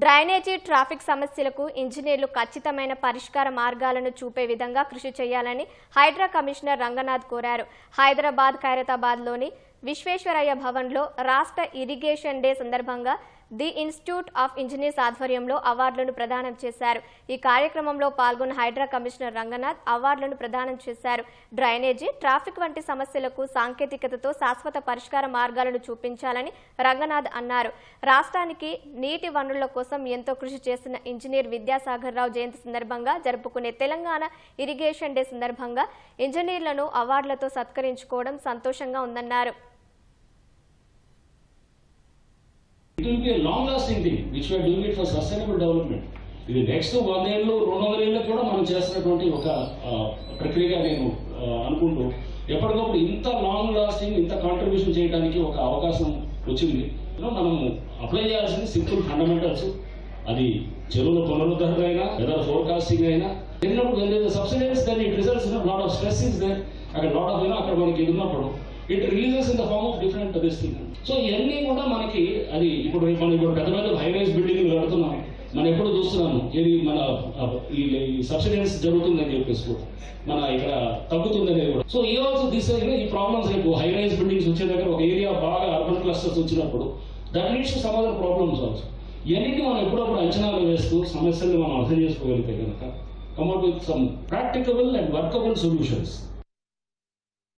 Drainage traffic సమస్యలకు ఇంజనీర్లు ఖచ్చితమైన పరిష్కార మార్గాలను చూపే విధంగా కృషి చేయాలని హైడ్రా కమిషనర్ రంగనాథ్ కోరారు. హైదరాబాద్ ఖైరతాబాద్లోని విశ్వేశ్వరయ్య భవన్లో రాష్ట్ర ఇరిగేషన్ డే సందర్భంగా ది ఇన్స్టిట్యూట్ ఆఫ్ ఇంజనీర్స్ ఆధ్వర్యంలో అవార్డులను ప్రదానం చేశారు. ఈ కార్యక్రమంలో పాల్గొన్న హైడ్రా కమిషనర్ రంగనాథ్ అవార్డులను ప్రదానం చేశారు. డ్రైనేజీ, ట్రాఫిక్ వంటి సమస్యలకు సాంకేతికతతో శాశ్వత పరిష్కార మార్గాలను చూపించాలని రంగనాథ్ అన్నారు. రాష్ట్రానికి నీటి వనరుల కోసం ఎంతో కృషి చేసిన ఇంజనీర్ విద్యాసాగర్ రావు జయంతి సందర్భంగా జరుపుకునే తెలంగాణ ఇరిగేషన్ డే సందర్భంగా ఇంజనీర్లను అవార్డులతో సత్కరించుకోవడం సంతోషంగా ఉందన్నారు. It will be a long-lasting thing, which we are doing it for sustainable development. ఇది నెక్స్ట్ 100 ఏళ్ళు 200 ఏళ్ళకు కూడా మనం చేస్తున్నటువంటి ఒక ప్రక్రియగా నేను అనుకుంటూ ఎప్పటికప్పుడు ఇంత లాంగ్ లాస్టింగ్ ఇంత కాంట్రిబ్యూషన్ చేయడానికి ఒక అవకాశం వచ్చింది. మనం అప్లై చేయాల్సింది సింపుల్ ఫండమెంటల్స్. అది చెరువుల పునరుద్ధరణ అయినా వెదర్ ఫోర్కాస్టింగ్ అయినా జరిగినప్పుడు సబ్సిడైజ్ దాని it results lot of stress is there. అక్కడ లాట్ ఆఫ్ అక్కడ మనకి ఎదున్నప్పుడు it releases in the form of different this thing. So ఇవన్నీ కూడా మనకి అది ఇప్పుడు మనం పెద్ద పెద్ద హై రైజ్ బిల్డింగ్లు కడుతున్నాం. మనం ఎప్పుడు చూస్తున్నాము ఏది మన ఈ సబ్సిడెన్స్ జరుగుతుందని చెప్పేసి మన ఇక్కడ తగ్గుతుందని కూడా. సో ఈ ఆల్సో దిస్ ఈ ప్రాబ్లమ్స్ రేపు హై రైజ్ బిల్డింగ్స్ వచ్చే దగ్గర ఒక ఏరియా బాగా అర్బన్ క్లస్టర్స్ వచ్చినప్పుడు that leads to some other problems also. ఇవన్నీ మనం ఎప్పుడప్పుడు అంచనాలు వేస్తూ సమస్యల్ని మనం అర్థం చేసుకోగలిగితే కనుక come out with some practicable and workable solutions.